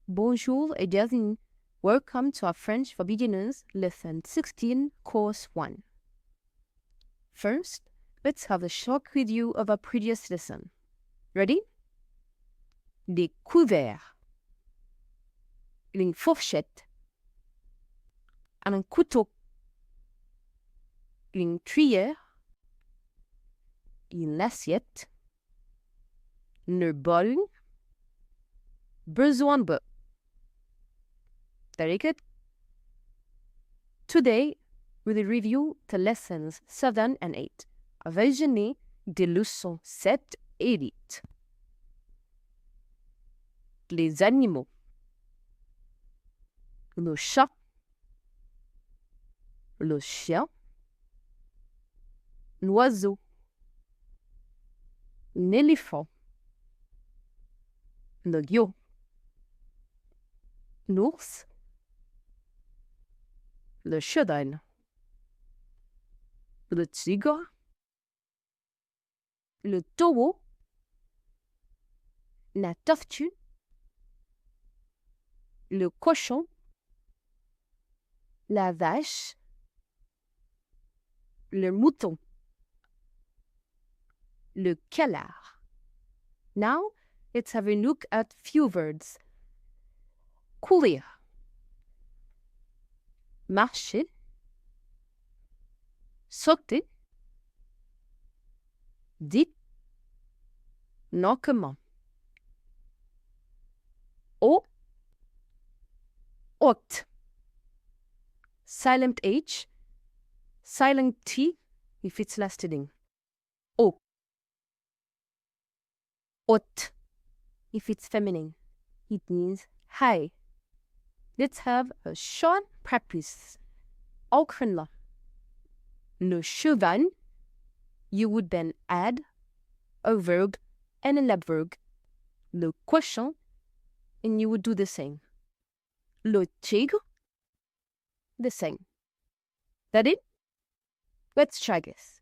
Bonjour et bienvenue. Welcome to our French for Beginners, Lesson 16, Course 1. First, let's have a short review of our previous lesson. Ready? Des couverts. Une fourchette. Un couteau. Une cuillère. Une assiette. Le bol. Besoin de. Very good. Today, we will review the lessons 7 and 8. Visionner des leçons 7 et 8. Les animaux. Le chat. Le chien. L'oiseau. L'éléphant. Le lion. L'ours. Le cheval. Le tigre. Le taureau. La tortue. Le cochon. La vache. Le mouton. Le canard. Now, let's have a look at few verbs. Courir. Marcher. Sauter. Vite. Lentement. Haut. Haute. Silent H. Silent T if it's last ending. Haut. Haute if it's feminine. It means high. Let's have a short practice. Okrenla. Le cheval, you would then add a verb and an adverb. Le cochon, and you would do the same. Le tigre, the same. That it? Let's try this.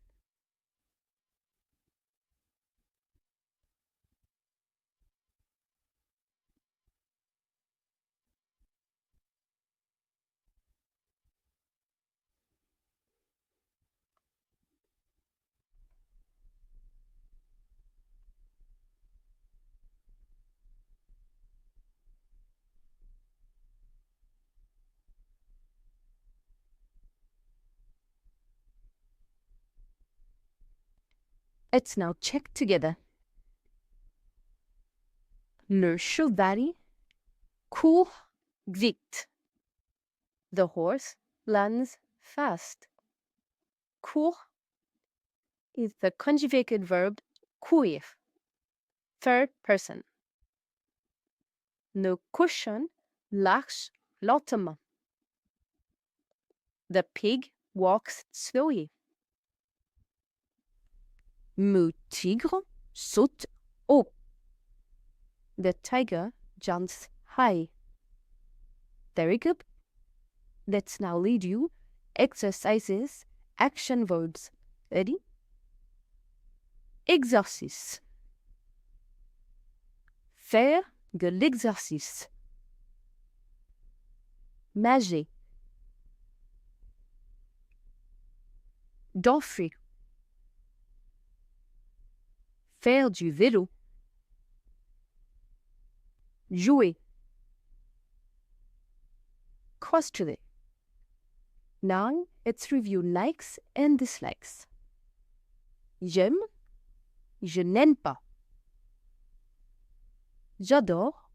Let's now check together. Le cheval court vite. The horse runs fast. Court is the conjugated verb courir, third person. Le cochon marche lentement. The pig walks slowly. Le tigre saute haut. The tiger jumps high. Very good. Let's now lead you exercises, action verbs. Ready? Exercice. Faire de l'exercice. Nager. Danser. Faire du vélo. Jouer. Cross-checker. Now, let's review likes and dislikes. J'aime, je n'aime pas. J'adore,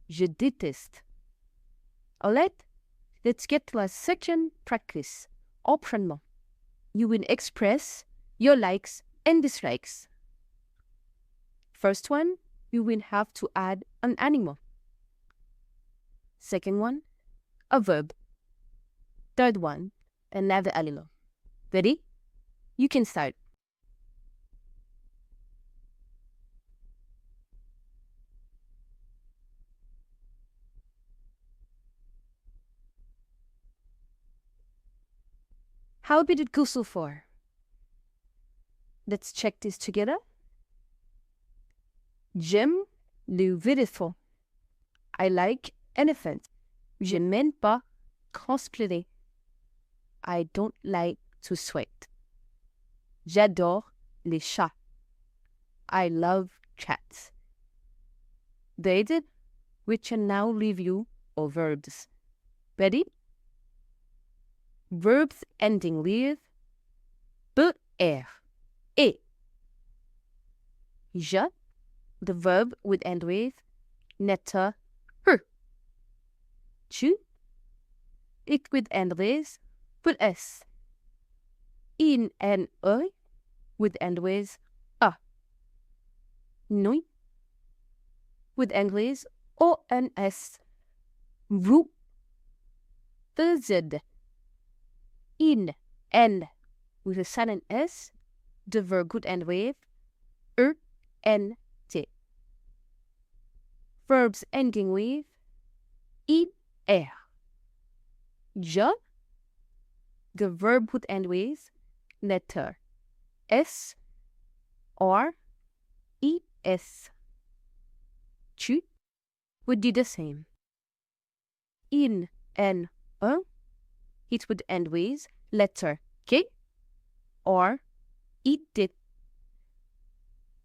je déteste. Alright, let's get to our second practice. Entraînement. You will express your likes and dislikes. First one, you will have to add an animal. Second one, a verb. Third one, another animal. Ready? You can start. How did it go so far? Let's check this together. J'aime le vélo. I like elephants. Je n'aime pas transpirer. I don't like to sweat. J'adore les chats. I love cats. Dated, we can now review our verbs. Ready? Verbs ending with er, et. Je, the verb would end with letter her. Tu, it would end with s. In and would end with a. Nous would end with ons. Vous faisiez. In and with a silent s, the verb would end with ent. Verbs ending with er. Je, the verb would end with letter s or es. Tu would do the same. In and it would end with letter k or it.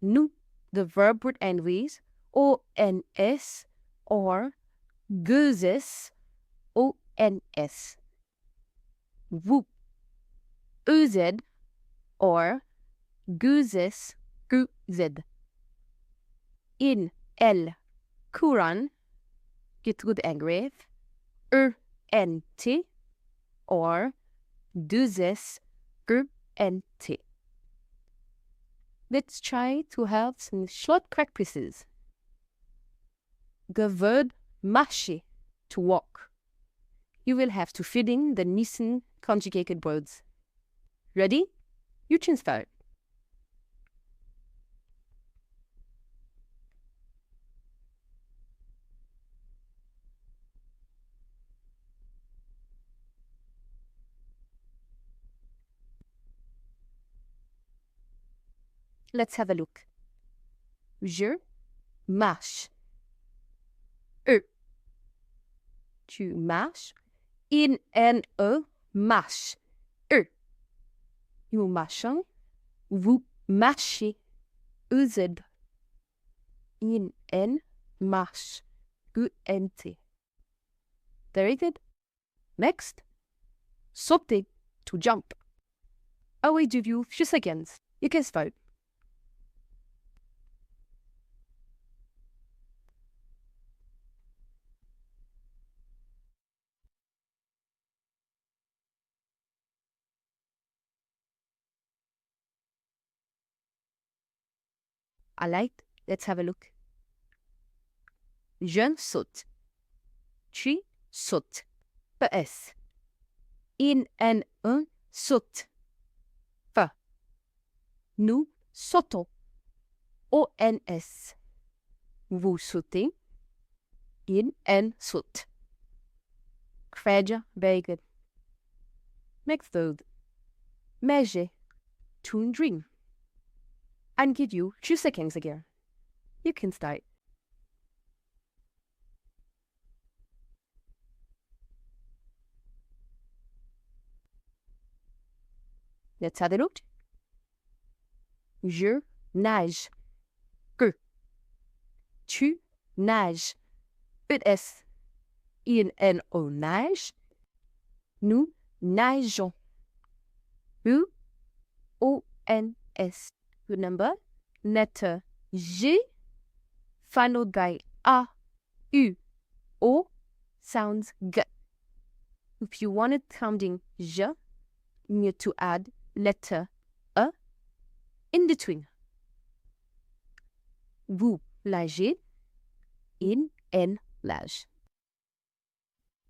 Nous, the verb would end with ons or gueuses, ons. Vous, ez or gueuses, guz. In, elle, courir, it would end with ent or deuses, ent. Let's try to have some short practices. The verb marcher, to walk. You will have to fill in the missing conjugated words. Ready? You can start. Let's have a look. Je marche. Tu marches. In and marche. Nous marchons. Vous marchez. Ez. In and marche. Ent. Very good. Next. Sauter, to jump. I will give you a few seconds. You can start. I like. Let's have a look. Je saute. Tu sautes. Es. In and saute. F. Nous sautons. Ons. Vous sautez. In and saute. Credo, very good. Next word. Manger, to drink. I'll give you 2 seconds again. You can start. Let's have a look. Je nage. Que. Tu nages. Es. In and nage. Nous nageons. U-O-N-S. Remember, letter G followed by A, U, O sounds G. If you wanted sounding J, you need to add letter E in between. Vous nagez. In and nage.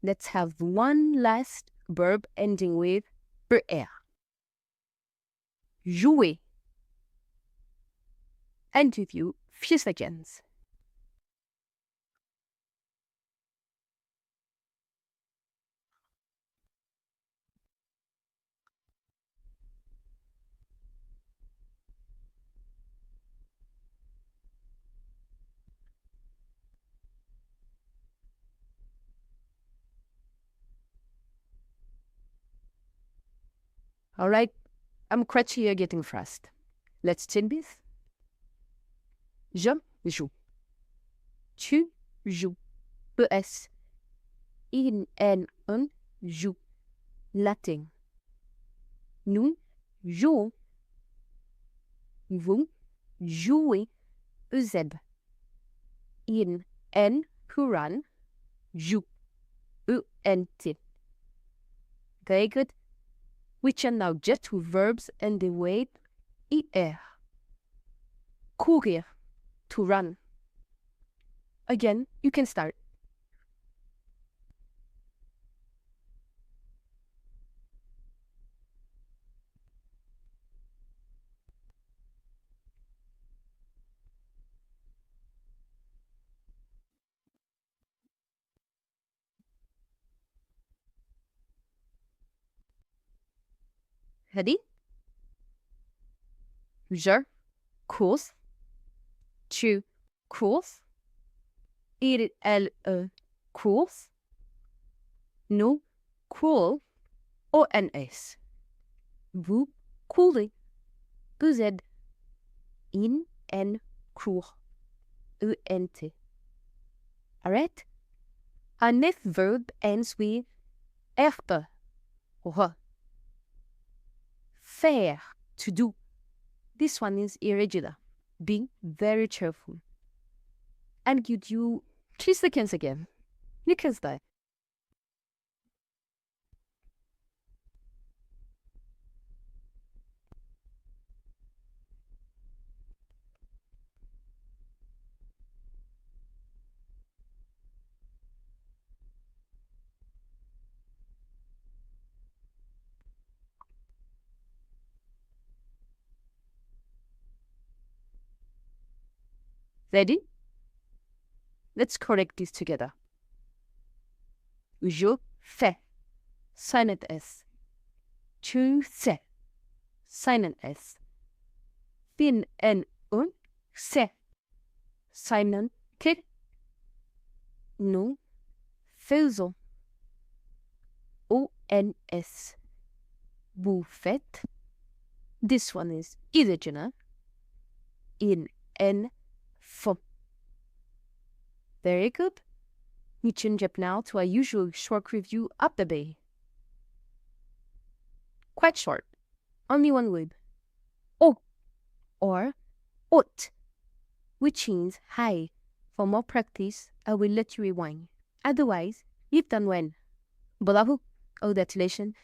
Let's have one last verb ending with er. Jouer. And give you few seconds. All right, I'm crutchy here getting fast. Let's take this. Je joue. Tu joues. ES. Il, elle, on joue. Latin. Nous jouons. Vous jouez. EZ. Il, elle, courir. Joue. ENT. Very good. We can now get to verbs and the weight ER. Courir, to run. Again, you can start. Ready? Je cours. Tu cours. Il, elle, cours. Nous courons. ONS. Vous courez. EZ. Il, elle, court. ENT. Alright? Our next verb ends with être. Faire, to do. This one is irregular. Be very careful. I'll give you 3 seconds again. You can start. Ready? Let's correct this together. Je fais, silent S. Tu sais, silent S. Fin N un, c'est, silent K. Nous faisons, ONS. Vous faites. This one is irregular. In N font. Very good. We change up now to our usual short review of the day. Quite short. Only one word. Haut or haute, which means high. For more practice, I will let you rewind. Otherwise, you've done well. Bravo. Congratulations.